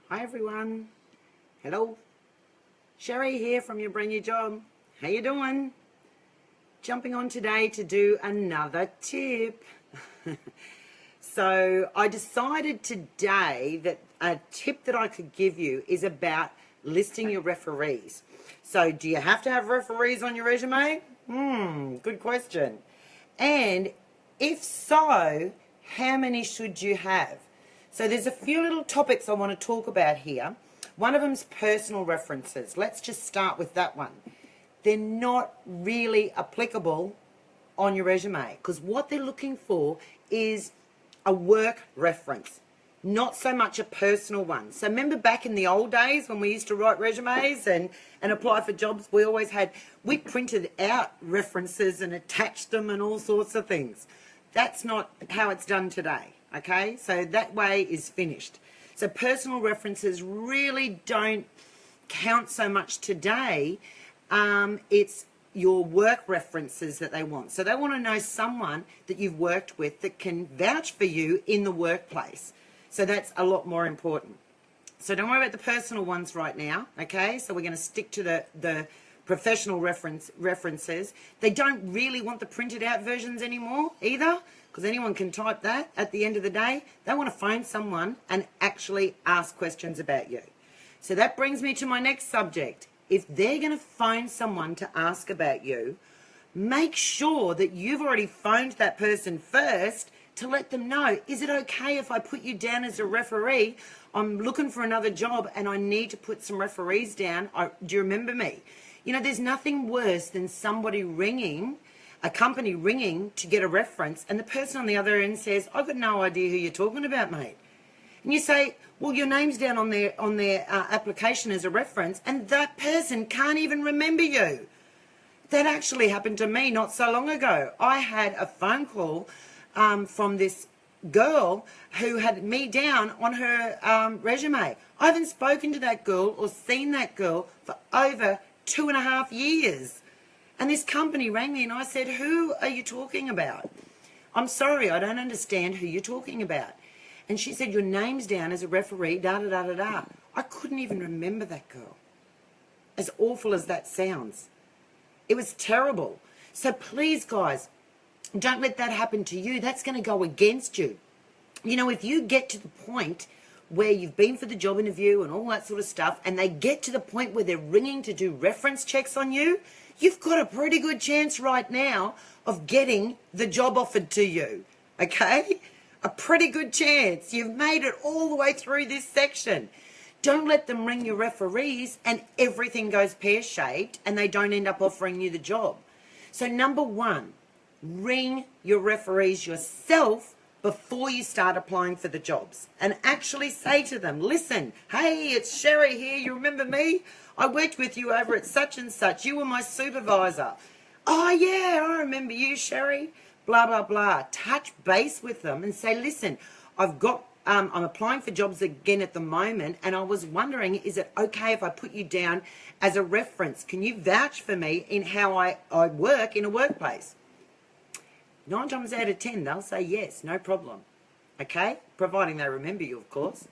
Hi everyone. Hello. Sherry here from Your Brand New Job. How you doing? Jumping on today to do another tip. So I decided today that a tip that I could give you is about listing your referees. So do you have to have referees on your resume? Good question. And if so, how many should you have? So there's a few little topics I want to talk about here. One of them's personal references. Let's just start with that one. They're not really applicable on your resume because what they're looking for is a work reference, not so much a personal one. So remember back in the old days when we used to write resumes and apply for jobs, we printed out references and attached them and all sorts of things. That's not how it's done today, okay? So that way is finished. So personal references really don't count so much today. It's your work references that they want. So they want to know someone that you've worked with that can vouch for you in the workplace. So that's a lot more important. So don't worry about the personal ones right now, okay? So we're going to stick to the professional references. They don't really want the printed out versions anymore either, because anyone can type that at the end of the day. They want to phone someone and actually ask questions about you. So that brings me to my next subject. If they're going to phone someone to ask about you, make sure that you've already phoned that person first to let them know, is it okay if I put you down as a referee? I'm looking for another job and I need to put some referees down. Do you remember me? You know, there's nothing worse than somebody ringing, a company ringing to get a reference, and the person on the other end says, I've got no idea who you're talking about, mate. And you say, well, your name's down on their application as a reference, and that person can't even remember you. That actually happened to me not so long ago. I had a phone call from this girl who had me down on her resume. I haven't spoken to that girl or seen that girl for over 2.5 years. And this company rang me and I said, who are you talking about? I'm sorry, I don't understand who you're talking about. And she said, your name's down as a referee, da-da-da-da-da. I couldn't even remember that girl. As awful as that sounds. It was terrible. So please, guys, don't let that happen to you. That's going to go against you. You know, if you get to the point where you've been for the job interview and all that sort of stuff, and they get to the point where they're ringing to do reference checks on you, you've got a pretty good chance right now of getting the job offered to you, okay? A pretty good chance. You've made it all the way through this section. Don't let them ring your referees and everything goes pear-shaped and they don't end up offering you the job. So number one, ring your referees yourself before you start applying for the jobs and actually say to them, listen, hey, it's Sherry here. You remember me? I worked with you over at such and such. You were my supervisor. Oh, yeah, I remember you, Sherry. Blah, blah, blah. Touch base with them and say, listen, I'm applying for jobs again at the moment and I was wondering, is it okay if I put you down as a reference? Can you vouch for me in how I work in a workplace? 9 times out of 10, they'll say yes, no problem. Okay? Providing they remember you, of course.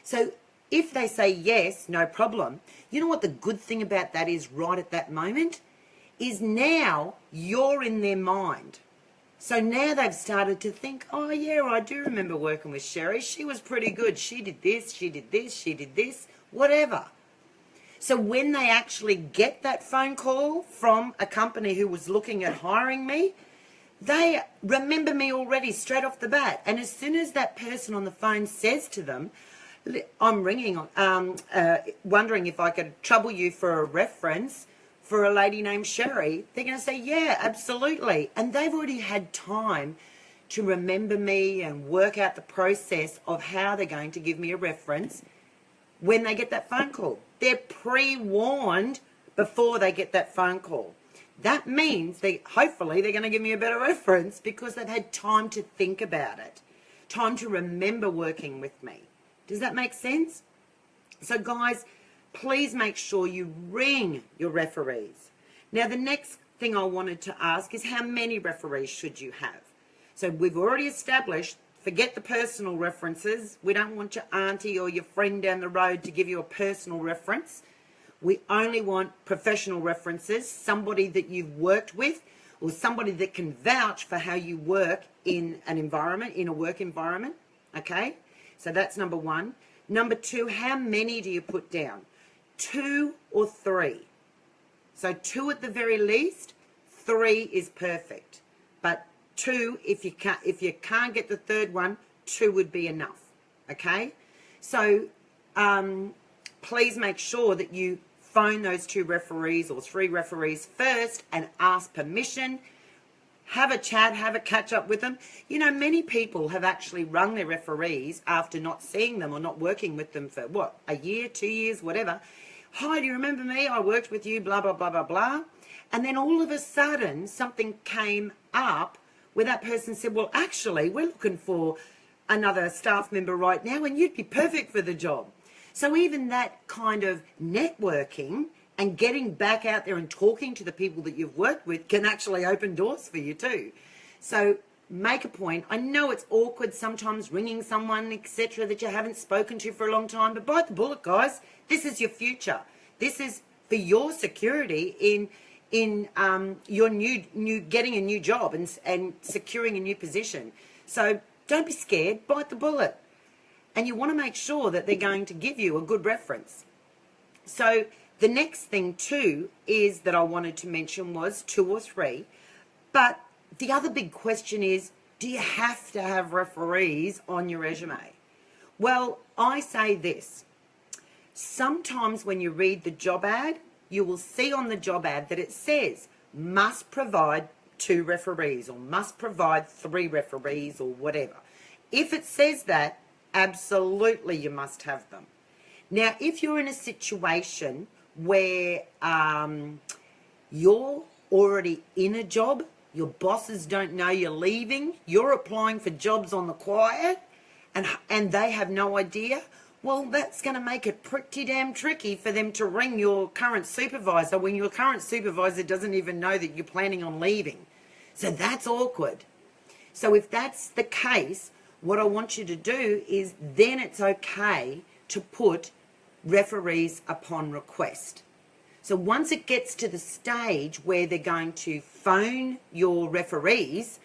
So if they say yes, no problem, you know what the good thing about that is right at that moment? Is now you're in their mind. So now they've started to think, oh yeah, I do remember working with Sherry. She was pretty good. She did this, she did this, she did this, whatever. So when they actually get that phone call from a company who was looking at hiring me, they remember me already straight off the bat. And as soon as that person on the phone says to them, I'm ringing, wondering if I could trouble you for a reference for a lady named Sherry, they're going to say, yeah, absolutely. And they've already had time to remember me and work out the process of how they're going to give me a reference when they get that phone call. They're pre-warned before they get that phone call. That means hopefully they're going to give me a better reference because they've had time to think about it, time to remember working with me. Does that make sense? So guys, please make sure you ring your referees. Now, the next thing I wanted to ask is how many referees should you have? So we've already established Forget the personal references. We don't want your auntie or your friend down the road to give you a personal reference. We only want professional references, somebody that you've worked with or somebody that can vouch for how you work in an environment, in a work environment, okay? So that's number one. Number two, how many do you put down? 2 or 3. So 2 at the very least, 3 is perfect. But 2, if you can't get the third one, 2 would be enough, okay? So please make sure that you phone those 2 referees or 3 referees first and ask permission. Have a chat, have a catch up with them. You know, many people have actually rung their referees after not seeing them or not working with them for, what, a year, 2 years, whatever. Hi, do you remember me? I worked with you, blah, blah, blah, blah, blah. And then all of a sudden, something came up where that person said, well, actually, we're looking for another staff member right now and you'd be perfect for the job. So even that kind of networking and getting back out there and talking to the people that you've worked with can actually open doors for you too. So make a point. I know it's awkward sometimes ringing someone, etc., that you haven't spoken to for a long time, but bite the bullet, guys. This is your future. This is for your security in your new getting a new job and securing a new position. So don't be scared. Bite the bullet. And you want to make sure that they're going to give you a good reference. So the next thing too is that I wanted to mention was 2 or 3. But the other big question is, do you have to have referees on your resume? Well, I say this. Sometimes when you read the job ad, you will see on the job ad that it says must provide 2 referees or must provide 3 referees or whatever. If it says that, absolutely you must have them. Now, if you're in a situation where you're already in a job, your bosses don't know you're leaving, you're applying for jobs on the quiet, and they have no idea, well, that's going to make it pretty damn tricky for them to ring your current supervisor when your current supervisor doesn't even know that you're planning on leaving. So that's awkward. So if that's the case, what I want you to do is then it's okay to put referees upon request. So once it gets to the stage where they're going to phone your referees,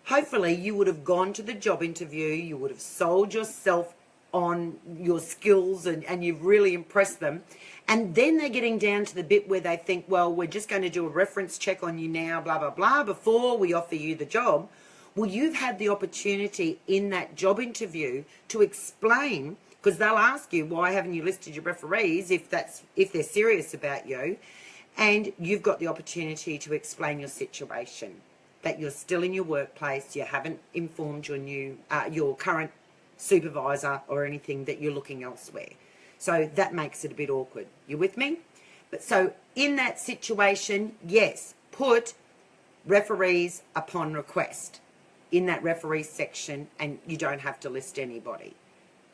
hopefully you would have gone to the job interview, you would have sold yourself on your skills and you've really impressed them. And then they're getting down to the bit where they think, well, we're just going to do a reference check on you now, blah, blah, blah, before we offer you the job. Well, you've had the opportunity in that job interview to explain, because they'll ask you, why haven't you listed your referees if they're serious about you? And you've got the opportunity to explain your situation, that you're still in your workplace, you haven't informed your current supervisor or anything that you're looking elsewhere. So that makes it a bit awkward. You with me? But so in that situation, yes, put referees upon request in that referee section, and you don't have to list anybody.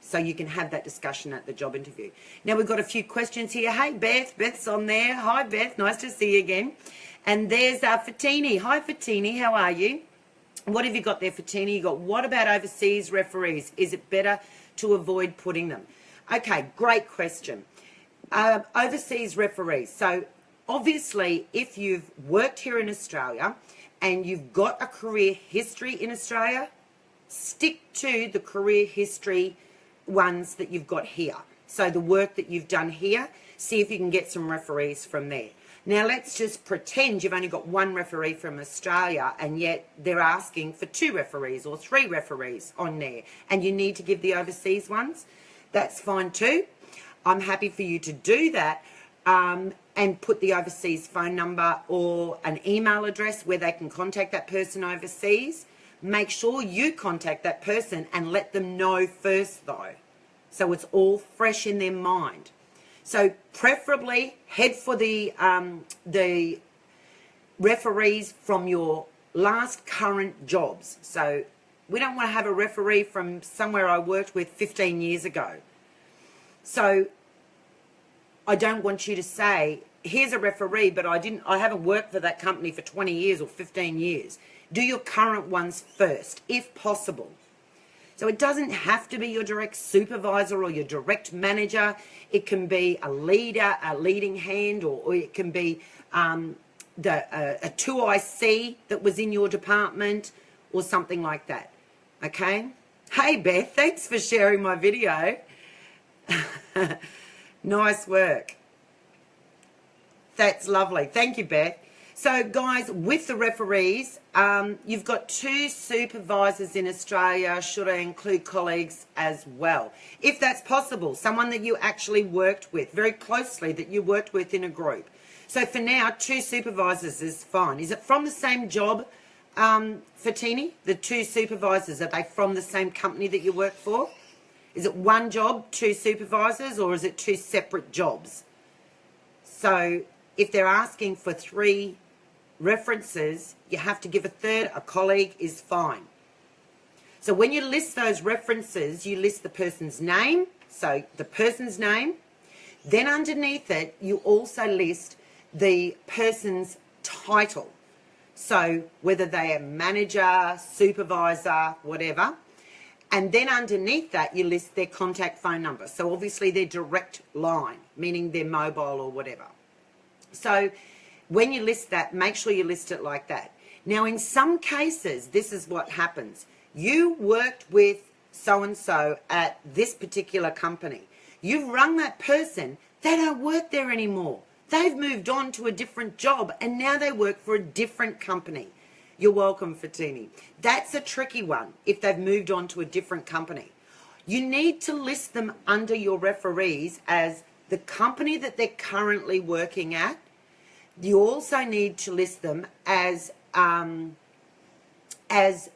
So you can have that discussion at the job interview. Now we've got a few questions here. Hey Beth, Beth's on there. Hi Beth, nice to see you again. And there's Fatini. Hi Fatini, how are you? What have you got there, Fatini? You got, what about overseas referees? Is it better to avoid putting them? Okay, great question. Overseas referees. So obviously, if you've worked here in Australia and you've got a career history in Australia, stick to the career history ones that you've got here. So the work that you've done here, see if you can get some referees from there. Now let's just pretend you've only got 1 referee from Australia and yet they're asking for 2 referees or 3 referees on there and you need to give the overseas ones. That's fine too. I'm happy for you to do that and put the overseas phone number or an email address where they can contact that person overseas. Make sure you contact that person and let them know first though, so it's all fresh in their mind. So preferably head for the referees from your last current jobs. So we don't want to have a referee from somewhere I worked with 15 years ago. So I don't want you to say, here's a referee, but I haven't worked for that company for 20 years or 15 years. Do your current ones first, if possible. So it doesn't have to be your direct supervisor or your direct manager. It can be a leader, a leading hand, or it can be a 2IC that was in your department or something like that. Okay? Hey, Beth, thanks for sharing my video. Nice work. That's lovely. Thank you, Beth. So, guys, with the referees, you've got 2 supervisors in Australia. Should I include colleagues as well? If that's possible, someone that you actually worked with very closely, that you worked with in a group. So for now, 2 supervisors is fine. Is it from the same job, Fatini? The 2 supervisors, are they from the same company that you work for? Is it one job, 2 supervisors, or is it 2 separate jobs? So if they're asking for 3 references, you have to give a third. A colleague is fine. So when you list those references, you list the person's name, so the person's name. Then underneath it, you also list the person's title. So whether they are manager, supervisor, whatever. And then underneath that, you list their contact phone number. So obviously their direct line, meaning their mobile or whatever. So when you list that, make sure you list it like that. Now, in some cases, this is what happens. You worked with so-and-so at this particular company. You've rung that person. They don't work there anymore. They've moved on to a different job, and now they work for a different company. You're welcome, Fatini. That's a tricky one, if they've moved on to a different company. You need to list them under your referees as the company that they're currently working at. You also need to list them as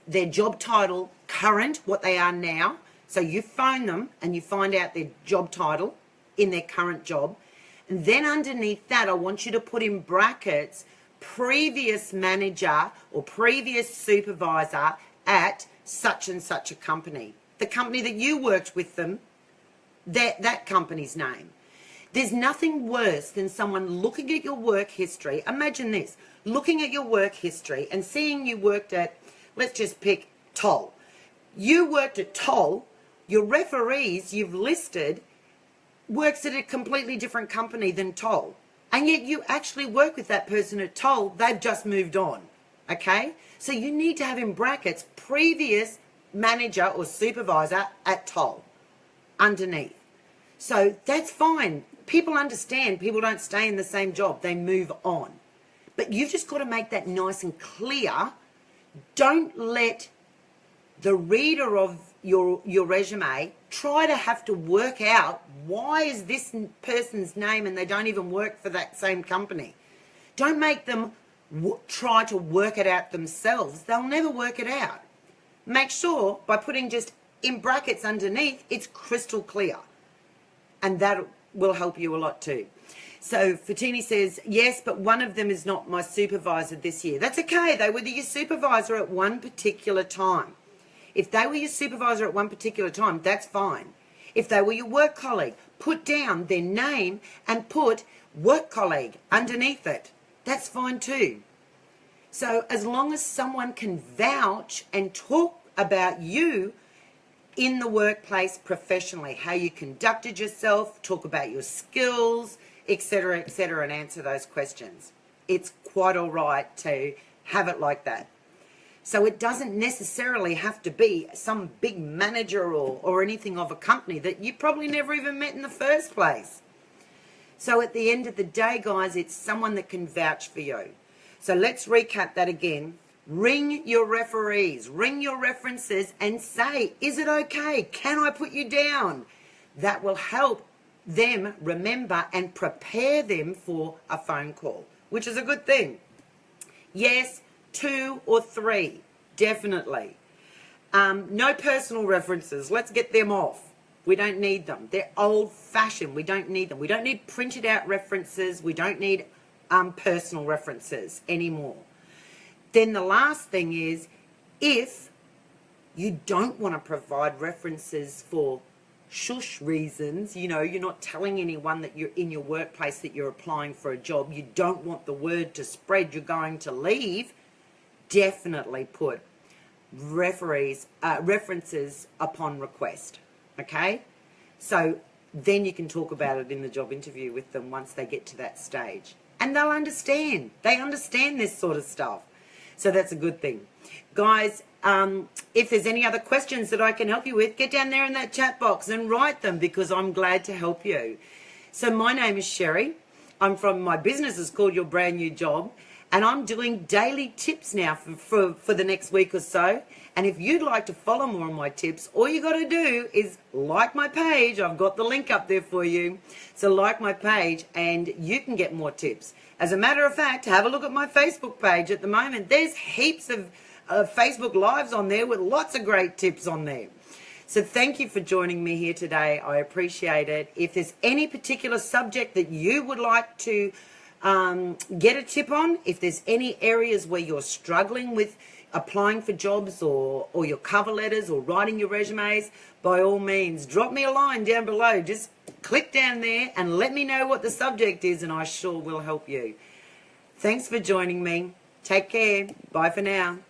their job title current, what they are now. So you phone them and you find out their job title in their current job. And then underneath that, I want you to put in brackets previous manager or previous supervisor at such and such a company. The company that you worked with them, that company's name. There's nothing worse than someone looking at your work history. Imagine this, looking at your work history and seeing you worked at, let's just pick Toll. You worked at Toll, your referees you've listed works at a completely different company than Toll. And yet you actually work with that person at Toll, they've just moved on, okay? So you need to have in brackets previous manager or supervisor at Toll underneath. So that's fine. People understand people don't stay in the same job. They move on. But you've just got to make that nice and clear. Don't let the reader of your resume try to have to work out why is this person's name and they don't even work for that same company. Don't make them try to work it out themselves. They'll never work it out. Make sure by putting just in brackets underneath, it's crystal clear. And that will help you a lot too. So Fatini says, yes, but one of them is not my supervisor this year. That's okay. They were your supervisor at one particular time. If they were your supervisor at one particular time, that's fine. If they were your work colleague, put down their name and put work colleague underneath it. That's fine too. So as long as someone can vouch and talk about you in the workplace professionally, how you conducted yourself, talk about your skills, etc., and answer those questions. It's quite all right to have it like that. So it doesn't necessarily have to be some big manager or anything of a company that you probably never even met in the first place. So at the end of the day, guys, it's someone that can vouch for you. So let's recap that again. Ring your referees, ring your references and say, is it okay? Can I put you down? That will help them remember and prepare them for a phone call, which is a good thing. Yes, 2 or 3, definitely. No personal references. Let's get them off. We don't need them. They're old-fashioned. We don't need them. We don't need printed out references. We don't need personal references anymore. Then the last thing is, if you don't want to provide references for shush reasons, you know, you're not telling anyone that you're in your workplace that you're applying for a job, you don't want the word to spread, you're going to leave, definitely put references upon request. Okay? So then you can talk about it in the job interview with them once they get to that stage. And they'll understand. They understand this sort of stuff. So that's a good thing. Guys, if there's any other questions that I can help you with, get down there in that chat box and write them, because I'm glad to help you. So my name is Sherry. My business is called Your Brand New Job, and I'm doing daily tips now for the next week or so. And if you'd like to follow more of my tips, all you got to do is like my page. I've got the link up there for you. So like my page and you can get more tips. As a matter of fact, have a look at my Facebook page at the moment. There's heaps of Facebook Lives on there with lots of great tips on there. So thank you for joining me here today. I appreciate it. If there's any particular subject that you would like to get a tip on, if there's any areas where you're struggling with applying for jobs or your cover letters or writing your resumes, by all means, drop me a line down below. Just click down there and let me know what the subject is, and I sure will help you. Thanks for joining me. Take care. Bye for now.